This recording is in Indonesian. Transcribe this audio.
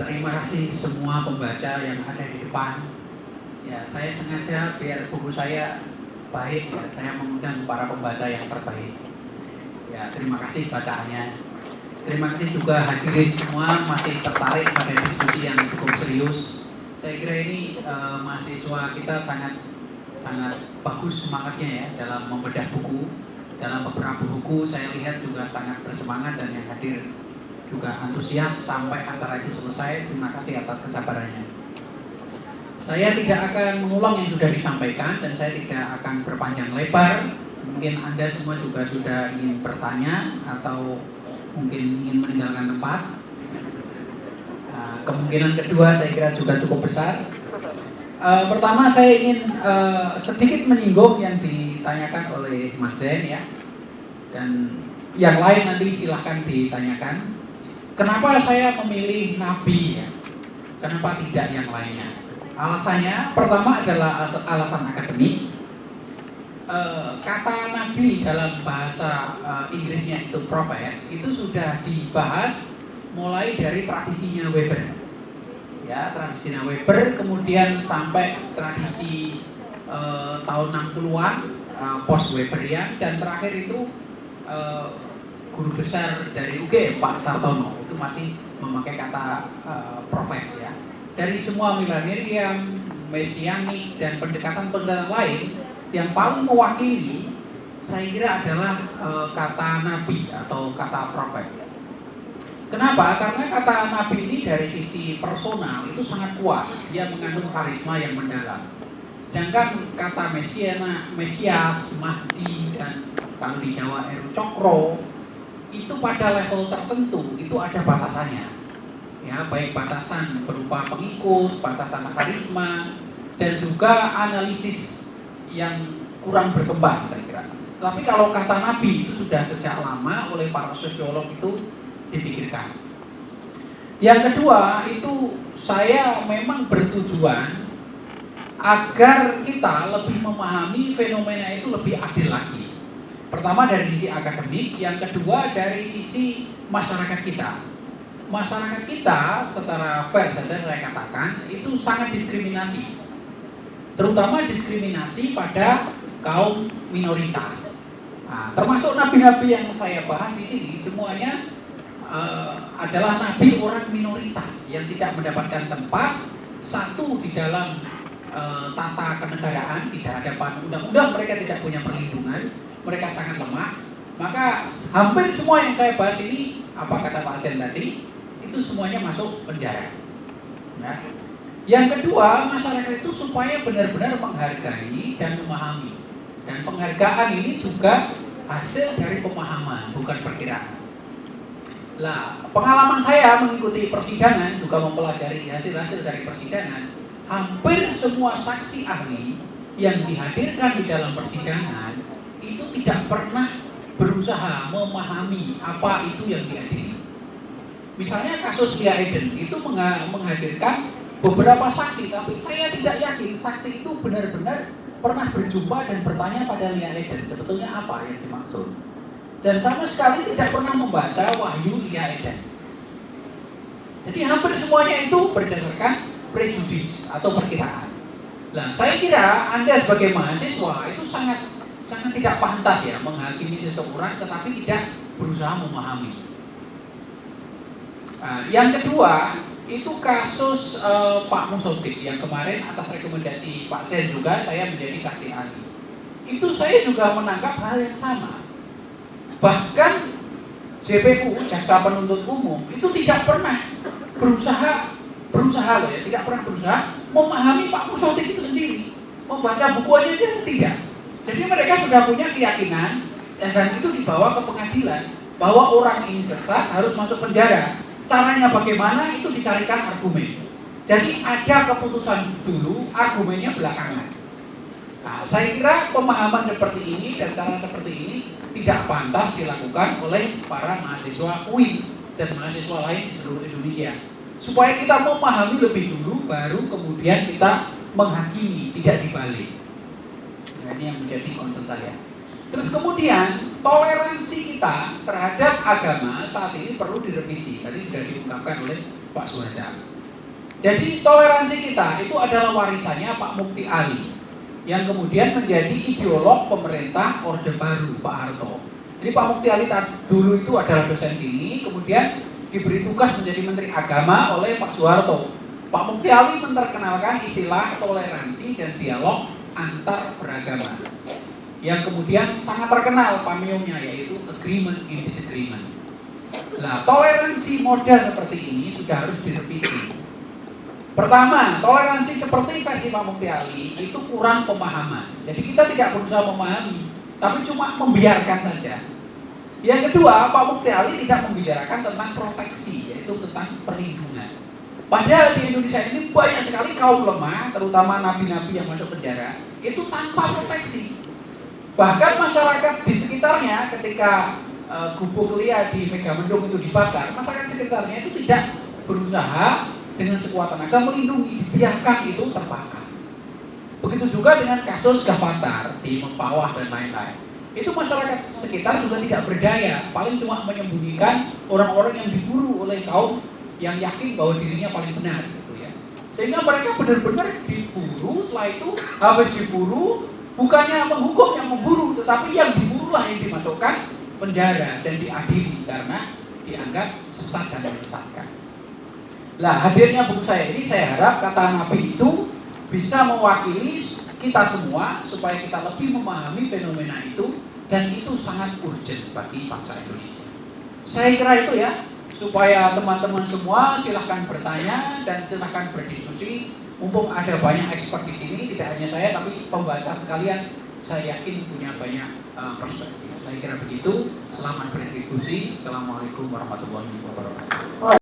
Terima kasih semua pembaca yang ada di depan. Ya, saya sengaja biar buku saya baik, ya, saya mengundang para pembaca yang terbaik. Ya, terima kasih bacaannya. Terima kasih juga hadirin semua masih tertarik pada diskusi yang cukup serius. Saya kira ini mahasiswa kita sangat bagus semangatnya ya dalam membedah buku. Dalam beberapa buku saya lihat juga sangat bersemangat dan yang hadir juga antusias sampai acara itu selesai. Terima kasih atas kesabarannya. Saya tidak akan mengulang yang sudah disampaikan dan saya tidak akan berpanjang lebar. Mungkin Anda semua juga sudah ingin bertanya atau mungkin ingin meninggalkan tempat. Kemungkinan kedua saya kira juga cukup besar. Pertama saya ingin sedikit menyinggung yang ditanyakan oleh Mas Zen ya. Dan yang lain nanti silahkan ditanyakan. Kenapa saya memilih Nabi ya? Kenapa tidak yang lainnya? Alasannya pertama adalah alasan akademik. Kata Nabi dalam bahasa Inggrisnya itu prophet itu sudah dibahas mulai dari tradisinya Weber. Ya, tradisinya Weber, kemudian sampai tradisi tahun 60-an post Weberian, dan terakhir itu guru besar dari UGM Pak Sartono itu masih memakai kata prophet ya. Dari semua millennium, mesianik dan pendekatan-pendekatan lain, yang paling mewakili saya kira adalah kata nabi atau kata prophet. Kenapa? Karena kata nabi ini dari sisi personal itu sangat kuat, dia mengandung karisma yang mendalam. Sedangkan kata Mesias, Mahdi, dan kalau di Jawa Eru Cokro itu pada level tertentu itu ada batasannya. Ya, baik batasan berupa pengikut, batasan karisma, dan juga analisis yang kurang berkembang saya kira. Tapi kalau kata Nabi itu sudah sejak lama oleh para sosiolog itu dipikirkan. Yang kedua itu saya memang bertujuan agar kita lebih memahami fenomena itu lebih adil lagi. Pertama dari sisi akademik, yang kedua dari sisi masyarakat kita. Masyarakat kita secara fair saja saya katakan itu sangat diskriminatif. Terutama diskriminasi pada kaum minoritas. Nah, termasuk nabi-nabi yang saya bahas di sini semuanya adalah nabi orang minoritas yang tidak mendapatkan tempat satu di dalam tata kenegaraan, di hadapan undang-undang mereka tidak punya perlindungan, mereka sangat lemah. Maka hampir semua yang saya bahas ini, apa kata Pak Sen tadi, itu semuanya masuk penjara. Ya. Yang kedua, masyarakat itu supaya benar-benar menghargai dan memahami. Dan penghargaan ini juga hasil dari pemahaman, bukan perkiraan. Lah, pengalaman saya mengikuti persidangan, juga mempelajari hasil-hasil dari persidangan, hampir semua saksi ahli yang dihadirkan di dalam persidangan itu tidak pernah berusaha memahami apa itu yang diadili. Misalnya kasus Lia Eden itu menghadirkan beberapa saksi, tapi saya tidak yakin saksi itu benar-benar pernah berjumpa dan bertanya pada Lia Eden sebetulnya apa yang dimaksud. Dan sama sekali tidak pernah membaca wahyu Lia Eden. Jadi hampir semuanya itu berdasarkan prejudis atau perkiraan. Nah, saya kira Anda sebagai mahasiswa itu sangat tidak pantas ya menghakimi seseorang tetapi tidak berusaha memahami. Yang kedua itu kasus Pak Musodik yang kemarin atas rekomendasi Pak Sen juga saya menjadi saksi ahli. Itu saya juga menangkap hal yang sama. Bahkan JPU, Jaksa Penuntut Umum itu tidak pernah berusaha loh ya, tidak pernah berusaha memahami Pak Musodik itu sendiri. Membaca bukunya aja tidak. Jadi mereka sudah punya keyakinan dan itu dibawa ke pengadilan bahwa orang ini sesat harus masuk penjara. Caranya bagaimana itu dicarikan argumen. Jadi ada keputusan dulu, argumennya belakangan. Nah, saya kira pemahaman seperti ini dan cara seperti ini tidak pantas dilakukan oleh para mahasiswa UI dan mahasiswa lain di seluruh Indonesia. Supaya kita memahami lebih dulu, baru kemudian kita menghakimi, tidak dibalik. Nah, ini yang menjadi concern saya. Terus kemudian toleransi kita terhadap agama saat ini perlu direvisi. Tadi sudah diungkapkan oleh Pak Suhada. Jadi toleransi kita itu adalah warisannya Pak Mukti Ali, yang kemudian menjadi ideolog pemerintah Orde Baru, Pak Harto. Jadi Pak Mukti Ali dulu itu adalah dosen sini, kemudian diberi tugas menjadi Menteri Agama oleh Pak Soeharto. Pak Mukti Ali menerkenalkan istilah toleransi dan dialog antar beragama, yang kemudian sangat terkenal pameonya, yaitu agreement in disagreement. Nah, toleransi model seperti ini sudah harus direvisi. Pertama, toleransi seperti versi Pak Mukti Ali itu kurang pemahaman. Jadi kita tidak berusaha memahami, tapi cuma membiarkan saja. Yang kedua, Pak Mukti Ali tidak membicarakan tentang proteksi, yaitu tentang perlindungan. Padahal di Indonesia ini banyak sekali kaum lemah, terutama nabi-nabi yang masuk penjara, itu tanpa proteksi. Bahkan masyarakat di sekitarnya ketika gubuk Lia di Megamendung itu dibakar, masyarakat sekitarnya itu tidak berusaha dengan sekuat tenaga melindungi, dibiarkan itu terbakar. Begitu juga dengan kasus Gavatar di Mempawah dan lain-lain. Itu masyarakat sekitar juga tidak berdaya, paling cuma menyembunyikan orang-orang yang diburu oleh kaum yang yakin bahwa dirinya paling benar, gitu ya. Sehingga mereka benar-benar diburu. Setelah itu habis diburu, bukannya menghukum yang memburu, tetapi yang diburulah yang dimasukkan penjara dan diadili karena dianggap sesat dan menyesatkan. Nah, hadirnya buku saya ini, saya harap kata Nabi itu bisa mewakili kita semua supaya kita lebih memahami fenomena itu, dan itu sangat urgent bagi bangsa Indonesia. Saya kira itu ya, supaya teman-teman semua silahkan bertanya dan silahkan berdiskusi. Mumpung ada banyak expert di sini, tidak hanya saya tapi pembaca sekalian, saya yakin punya banyak perspektif. Saya kira begitu. Selamat berdiskusi. Assalamualaikum warahmatullahi wabarakatuh.